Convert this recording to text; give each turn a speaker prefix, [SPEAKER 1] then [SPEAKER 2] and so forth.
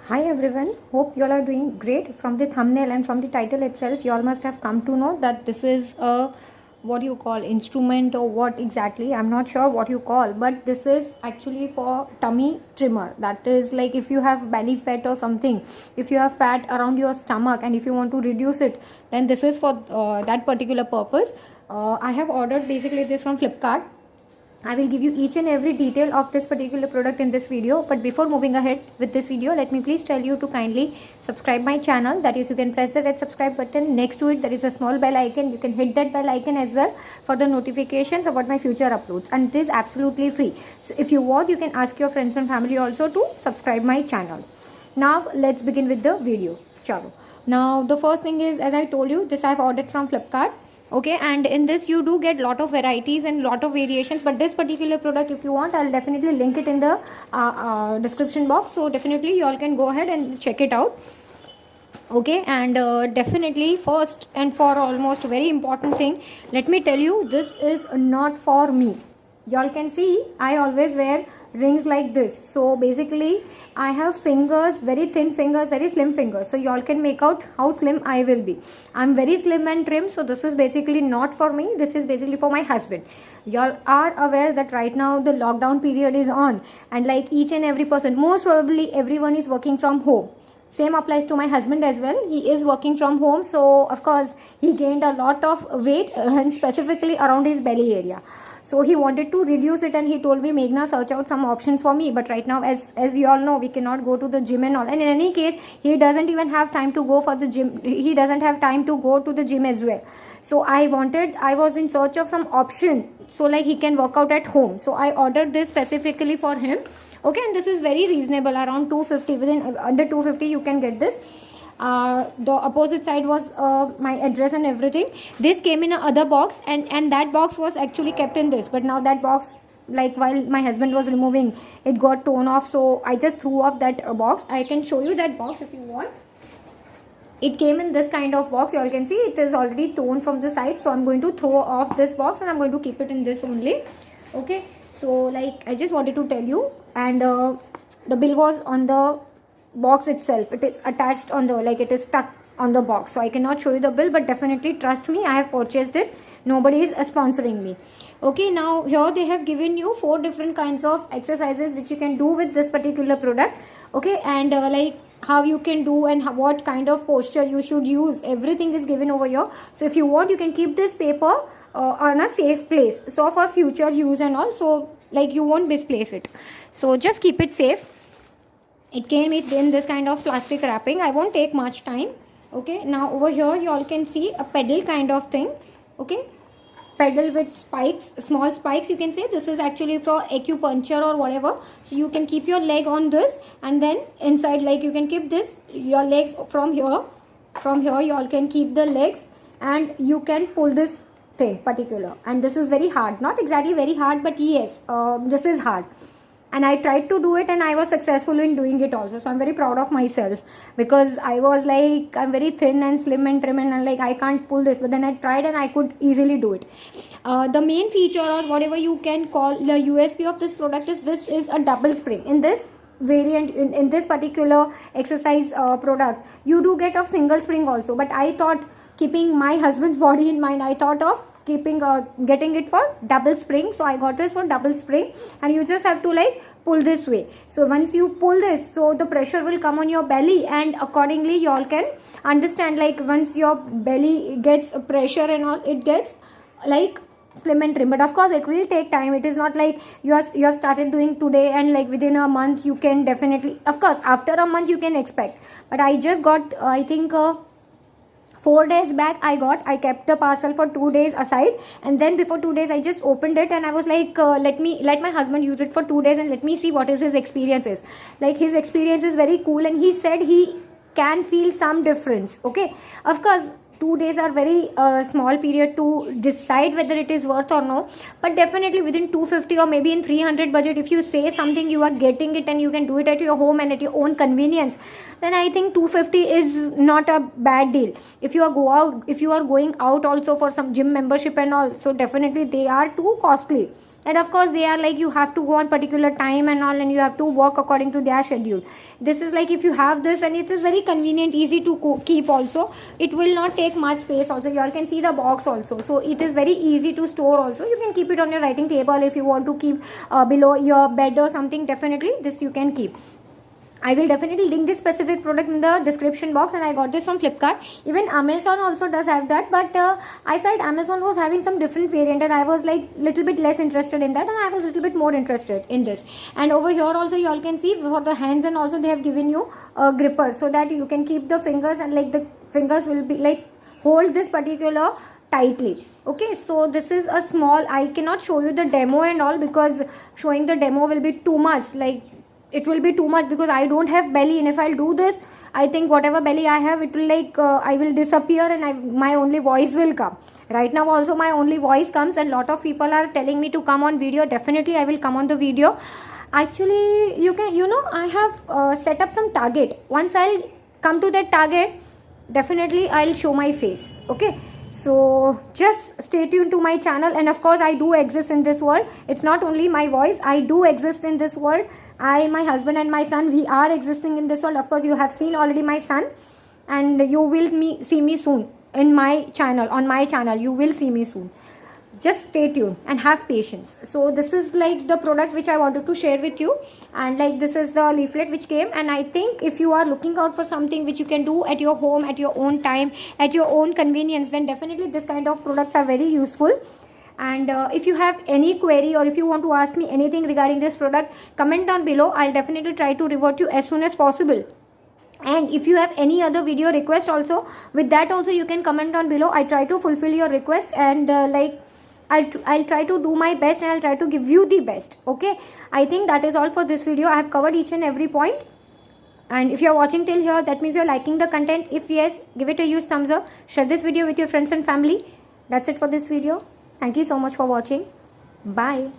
[SPEAKER 1] Hi everyone, hope you all are doing great. From the thumbnail and from the title itself, you all must have come to know that this is a what you call instrument or what exactly, I'm not sure what you call, but this is actually for tummy trimmer. That is like if you have belly fat or something, if you have fat around your stomach and if you want to reduce it, then this is for that particular purpose. I have ordered basically this from Flipkart. I will give you each and every detail of this particular product in this video, but before moving ahead with this video, let me please tell you to kindly subscribe my channel. That is, you can press the red subscribe button. Next to it there is a small bell icon. You can hit that bell icon as well for the notifications about my future uploads, and it is absolutely free. So if you want, you can ask your friends and family also to subscribe my channel. Now let's begin with the video. Chalo. Now the first thing is, as I told you, this I have ordered from Flipkart. Okay, and in this you do get lot of varieties and lot of variations, but this particular product, if you want, I'll definitely link it in the description box, so definitely you all can go ahead and check it out. Okay, and definitely first and for almost very important thing, let me tell you, this is not for me. Y'all can see I always wear rings like this, so basically I have fingers, very thin fingers, very slim fingers, so y'all can make out how slim I will be. I'm very slim and trim, so this is basically not for me. This is basically for my husband. Y'all are aware that right now the lockdown period is on, and like each and every person, most probably everyone is working from home. Same applies to my husband as well. He is working from home, so of course he gained a lot of weight and specifically around his belly area. So he wanted to reduce it, and he told me, Meghna, search out some options for me. But right now, as you all know, we cannot go to the gym and all. And in any case, he doesn't even have time to go for the gym. He doesn't have time to go to the gym as well. So I was in search of some option, so like he can work out at home. So I ordered this specifically for him. Okay, and this is very reasonable, around 250. Within under 250 you can get this. The opposite side was my address and everything. This came in another box, and that box was actually kept in this, but now that box, like while my husband was removing, it got torn off, so I just threw off that box. I can show you that box if you want. It came in this kind of box. You all can see it is already torn from the side, so I'm going to throw off this box and I'm going to keep it in this only. Okay, so like I just wanted to tell you, and the bill was on the box itself. It is attached on the, like it is stuck on the box, so I cannot show you the bill, but definitely trust me, I have purchased it. Nobody is sponsoring me. Okay, now here they have given you 4 different kinds of exercises which you can do with this particular product. Okay, and like how you can do and what kind of posture you should use, everything is given over here. So if you want, you can keep this paper on a safe place, so for future use and all, so like you won't misplace it, so just keep it safe. It came in this kind of plastic wrapping. I won't take much time. Okay, now over here you all can see a pedal kind of thing. Okay, pedal with spikes, small spikes, you can say. This is actually for acupuncture or whatever, so you can keep your leg on this, and then inside, like you can keep this, your legs from here you all can keep the legs, and you can pull this thing particular. And this is very hard, not exactly very hard, but yes, this is hard, and I tried to do it and I was successful in doing it also, so I'm very proud of myself, because I was like, I'm very thin and slim and trim, and I'm like, I can't pull this, but then I tried and I could easily do it. The main feature, or whatever you can call the USP of this product, is this is a double spring. In this variant, in this particular exercise product, you do get a single spring also, but I thought, keeping my husband's body in mind, I thought of getting it for double spring. So I got this for double spring, and you just have to like pull this way. So once you pull this, so the pressure will come on your belly, and accordingly you all can understand, like once your belly gets pressure and all, it gets like slim and trim. But of course it will take time. It is not like you have started doing today and like within a month you can definitely, of course after a month you can expect, but I just got I think 4 days back I kept the parcel for 2 days aside, and then before 2 days I just opened it, and I was like, let my husband use it for 2 days and let me see what is his experiences. Like his experience is very cool, and he said he can feel some difference. Okay, of course 2 days are very small period to decide whether it is worth or no, but definitely within 250 or maybe in 300 budget, if you say something, you are getting it and you can do it at your home and at your own convenience, then I think 250 is not a bad deal. If you are going out also for some gym membership and all, so definitely they are too costly. and of course they are like you have to go on particular time and all, and you have to work according to their schedule. This is like if you have this, and it is very convenient, easy to keep also. It will not take much space also. You all can see the box also, so it is very easy to store also. You can keep it on your writing table if you want to keep below your bed or something. Definitely this you can keep. I will definitely link this specific product in the description box, and I got this from Flipkart. Even Amazon also does have that, but I felt Amazon was having some different variant, and I was like little bit less interested in that, and I was little bit more interested in this. And over here also you all can see for the hands, and also they have given you a gripper so that you can keep the fingers, and like the fingers will be like hold this particular tightly. Okay, so this is a small, I cannot show you the demo and all because showing the demo will be too much, like it will be too much because I don't have belly, and if I'll do this, I think whatever belly I have, it will like I will disappear, and my only voice will come. Right now also my only voice comes, and lot of people are telling me to come on video. Definitely I will come on the video. Actually you can, you know, I have set up some target. Once I'll come to that target, definitely I'll show my face. Okay, so just stay tuned to my channel. And of course I do exist in this world. It's not only my voice, I do exist in this world. My husband and my son, we are existing in this world. Of course you have seen already my son, and you will see me soon in my channel. On my channel you will see me soon. Just stay tuned and have patience. So this is like the product which I wanted to share with you, and like this is the leaflet which came. And I think if you are looking out for something which you can do at your home, at your own time, at your own convenience, then definitely this kind of products are very useful. And if you have any query, or if you want to ask me anything regarding this product, comment down below. I'll definitely try to revert you as soon as possible. And if you have any other video request also, with that also you can comment down below. I try to fulfill your request, and like I'll try to do my best, and I'll try to give you the best. Okay, I think that is all for this video. I have covered each and every point. And if you're watching till here, that means you're liking the content. If yes, give it a huge thumbs up. Share this video with your friends and family. That's it for this video. Thank you so much for watching. Bye.